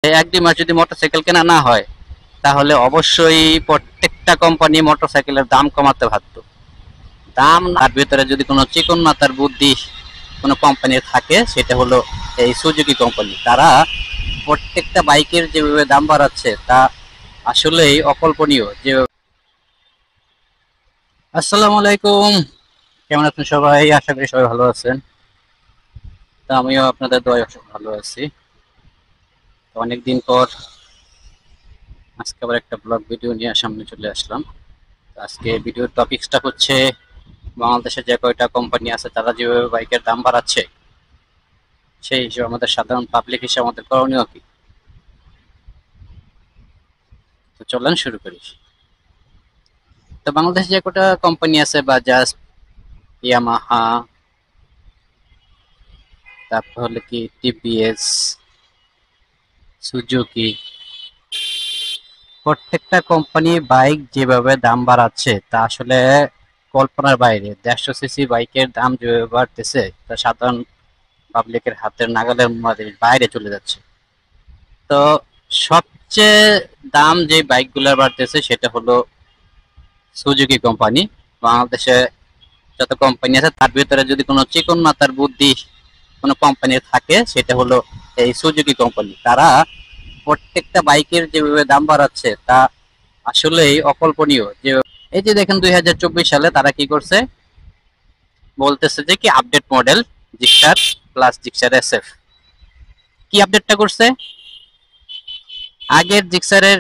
এক দুই মাস যদি মোটরসাইকেল কেনা না হয় তাহলে অবশ্যই প্রত্যেকটা কোম্পানি মোটরসাইকেলের দাম কমাতে ভাবতো। দাম তার ভিতরে যদি কোনো চিকন মাথার বুদ্ধি কোনো কোম্পানির থাকে সেটা হলো এই সুজুকি কোম্পানি। তারা প্রত্যেকটা বাইকের যেভাবে দাম বাড়াচ্ছে তা আসলেই অকল্পনীয়। যে আসসালামু আলাইকুম, কেমন আছেন সবাই? আশা করি সবাই ভালো আছেন। তা আমিও আপনাদের দয়ায় অনেক ভালো আছি। তো অনেকদিন পর আজকে আবার একটা ব্লগ ভিডিও নিয়ে সামনে চলে আসলাম। আজকে ভিডিওর টপিকসটা হচ্ছে বাংলাদেশে যে কয়টা কোম্পানি আছে তারা যেভাবে বাইকের দাম বাড়াচ্ছে সেই হিসেবে আমাদের সাধারণ পাবলিক হিসেবে আমাদের করণীয় কি। তো চলেন শুরু করি। তো বাংলাদেশে যে কয়টা কোম্পানি আছে বাজাজ, ইয়ামাহা, তারপর হলো কি টিভিএস, সুজুকি, প্রত্যেকটা কোম্পানি বাইক যেভাবে দাম বাড়াচ্ছে তা আসলে কল্পনার বাইরে। 150 সিসি বাইকের দাম যেভাবে বাড়তেছে তা সাধারণ পাবলিকের হাতের নাগালের বাইরে চলে যাচ্ছে। তো সবচেয়ে দাম যে বাইকগুলোর বাড়তেছে সেটা হলো সুজুকি কোম্পানি। বাংলাদেশে যত কোম্পানি আছে তার ভিতরে যদি কোনো চিকন মাথার বুদ্ধি কোনো কোম্পানির থাকে সেটা হলো এই সুজুকি কোম্পানি। তারা প্রত্যেকটা বাইকের যেভাবে দাম বাড়াচ্ছে তা আসলেই অকল্পনীয়। যে এই যে দেখেন 2024 সালে তারা কি করছে, বলতেছে যে কি update model Gixxer plus Gixxer SF. কি আপডেটটা করছে? আগের জিক্সারের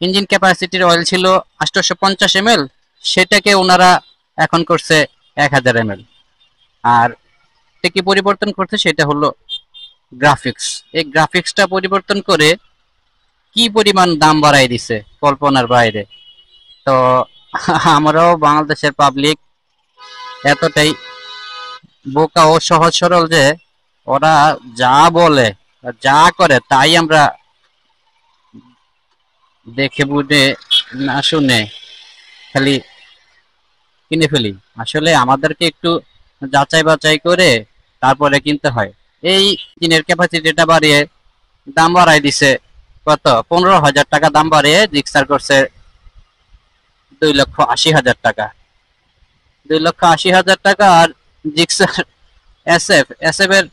ইঞ্জিন ক্যাপাসিটির অয়েল ছিল 850 ml, সেটাকে ওনারা এখন করছে 1000 ml। আর কি পরিবর্তন করছে সেটা হলো গ্রাফিক্স। এই গ্রাফিক্সটা পরিবর্তন করে কি পরিমাণ দাম বাড়াই দিছে কল্পনার বাইরে। তো আমরাও বাংলাদেশের পাবলিক এতটাই বোকা ও সহজ সরল যে ওরা যা বলে যা করে তাই আমরা দেখে বুঝে না শুনে খালি কিনে ফেলি। আসলে আমাদেরকে একটু যাচাই বাছাই করে তারপরে কিনতে হয়। এই জিনের ক্যাপাসিটিটা বাড়িয়ে দাম বাড়াই দিছে কত, 15,000 টাকা দাম বাড়িয়ে জিক্সার করছে 2,80,000 টাকা। 2,80,000 টাকা। আর জিক্সার এসএফ এর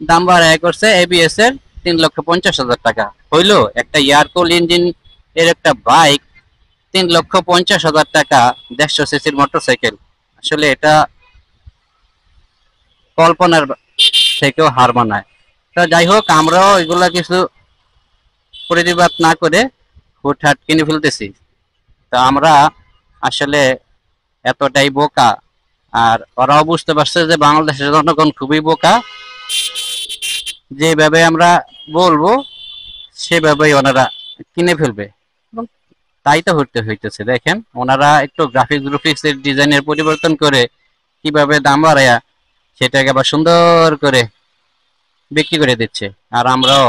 দাম বাড়ায় করছে এবিএস এর 3,50,000 টাকা। হইলো একটা এয়ারকুল ইঞ্জিন এর একটা বাইক 3,50,000 টাকা, 150 সিসির মোটরসাইকেল। আসলে এটা কল্পনার থেকেও হার মানায়। তো যাই হোক, আমরাও এগুলা কিছু প্রতিবাদ না করে হুটহাট কিনে ফেলতেছি। তো আমরা আসলে এতটাই বোকা, আর ওরাও বুঝতে পারছে যে বাংলাদেশের জনগণ খুবই বোকা। যেভাবে আমরা বলবো সেভাবেই ওনারা কিনে ফেলবে। এবং তাই তো হইতেছে। দেখেন ওনারা একটু গ্রাফিক্স এর ডিজাইনের পরিবর্তন করে কিভাবে দাম বাড়ায়া সেটাকে আবার সুন্দর করে বিক্রি করে দিচ্ছে, আর আমরাও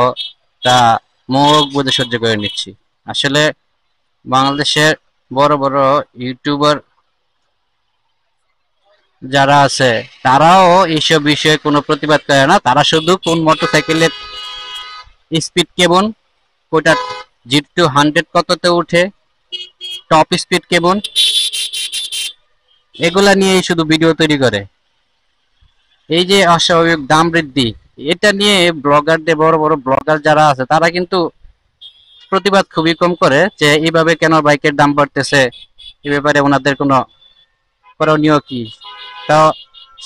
তা মুখ বুঝে সহ্য করে নিচ্ছি। আসলে বাংলাদেশের বড় বড় ইউটিউবার যারা আছে তারাও এইসব বিষয়ে কোনো প্রতিবাদ করে না। তারা শুধু কোন মোটরসাইকেলের স্পিড কেমন, ওটা 0 to 100 কততে উঠে, টপ স্পিড কেমন, এগুলা নিয়েই শুধু ভিডিও তৈরি করে। এই যে অস্বাভাবিক দাম বৃদ্ধি, এটা নিয়ে ব্লগারদের, বড় বড় ব্লগার যারা আছে তারা কিন্তু প্রতিবাদ খুবই কম করে যে এইভাবে কেন বাইকের দাম বাড়তেছে, এ ব্যাপারে ওনাদের কোনো করণীয় কি। তো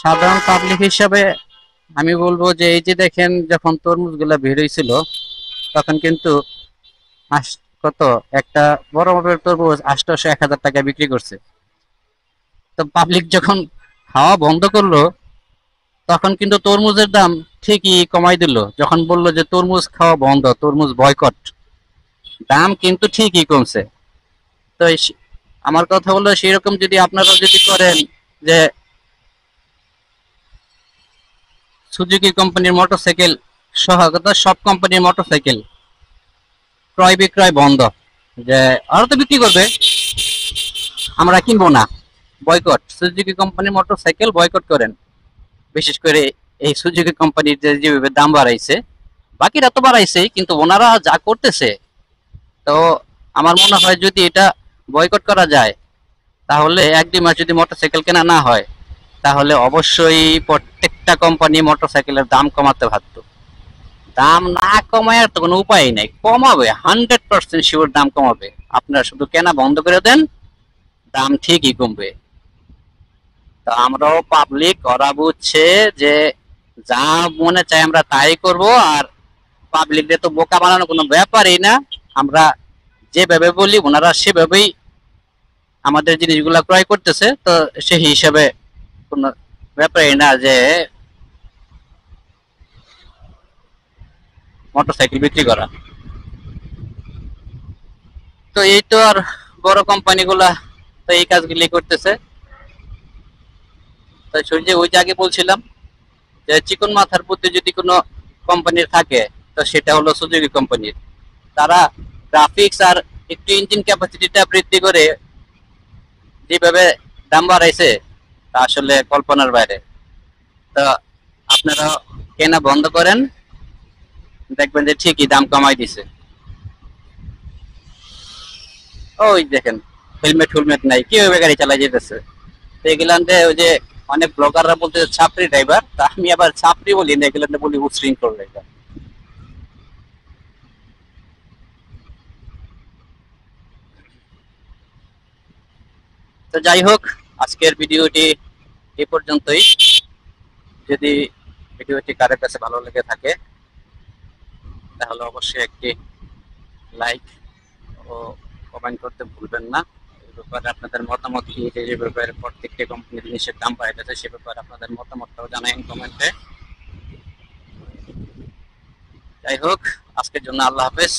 সাধারণ পাবলিক হিসাবে আমি বলবো যে এই যে দেখেন যখন তরমুজ গুলা বের হয়েছিল তখন কিন্তু কত একটা বড় মাপের তরমুজ 800-1,000 টাকা বিক্রি করছে। তো পাবলিক যখন খাওয়া বন্ধ করলো তখন কিন্তু তরমুজের দাম ঠিকই কমাই দিল। যখন বললো যে তরমুজ খাওয়া বন্ধ, তরমুজ বয়কট, দাম কিন্তু ঠিকই কমছে। তো আমার কথা হলো সেরকম যদি আপনারা যদি করেন যে সুজুকি কোম্পানির মোটরসাইকেল সহ সব কোম্পানির মোটরসাইকেল ক্রয় বিক্রয় বন্ধ, যে আরো তো বিক্রি করবে, আমরা কিনবো না, বয়কট, সুজুকি কোম্পানির মোটরসাইকেল বয়কট করেন। বিশেষ করে এই সুজুকি কোম্পানির যেভাবে দাম বাড়াইছে বাকিরা তো বাড়াইছেই, কিন্তু ওনারা যা করতেছে, তো আমার মনে হয় যদি এটা বয়কট করা যায়, তাহলে 1-2 মাস যদি মোটরসাইকেল কেনা না হয়, তাহলে অবশ্যই প্রত্যেকটা কোম্পানি মোটরসাইকেলের দাম কমাতে বাধ্য। দাম না কমায় তো কোনো উপায় নাই, কমাবে, 100% শিওর দাম কমাবে। আপনারা শুধু কেনা বন্ধ করে দেন, দাম ঠিকই কমবে। তো আমরাও পাবলিক, ওরা বুঝছে যে যা মনে চাই আমরা তাই করব, আর পাবলিকদের তো বোকা বানানো কোনো ব্যাপারই না। আমরা যেভাবে বলি ওনারা সেভাবেই আমাদের জিনিসগুলা ক্রয় করতেছে, তো সেই হিসাবে কোনো ব্যাপারই না যে মোটরসাইকেল বিক্রি করা। তো এই তো, আর বড় কোম্পানিগুলা তো এই কাজগুলি করতেছে। তো যে ওই যে আগে বলছিলাম যে চিকন মাথার প্রতি যদি কোনো কোম্পানির থাকে, তো সেটা হলো সুজুকি কোম্পানির। তারা গ্রাফিক্স আর একটু ইঞ্জিন ক্যাপাসিটিটা বৃদ্ধি করে যেভাবে দাম বাড়াইছে, তা আসলে কল্পনার বাইরে। তো আপনারা কেনা বন্ধ করেন, দেখবেন যে ঠিকই দাম কমাই দিছে। ওই দেখেন, হেলমেট হুলমেট নাই, কিভাবে গাড়ি চালাই যেতেছে। তো এগুলান্ডে ওই যে অনেক ব্লগাররা বলতে ছাপরি ড্রাইভার, তা আমি আবার ছাপরি বলি না, এগুলান্ডে বলি উশৃঙ্খল ড্রাইভার। তো যাই হোক, আজকের ভিডিওটি এ পর্যন্তই। যদি ভিডিওটি কারোর কাছে ভালো লেগে থাকে, তাহলে অবশ্যই একটি লাইক ও কমেন্ট করতে ভুলবেন না। এই ব্যাপারে আপনাদের মতামত কি, যে ব্যাপারে প্রত্যেকটি কোম্পানির জিনিসের দাম পাওয়া গেছে, সে ব্যাপারে আপনাদের মতামতটাও জানাবেন কমেন্টে। যাই হোক, আজকের জন্য আল্লাহ হাফেজ।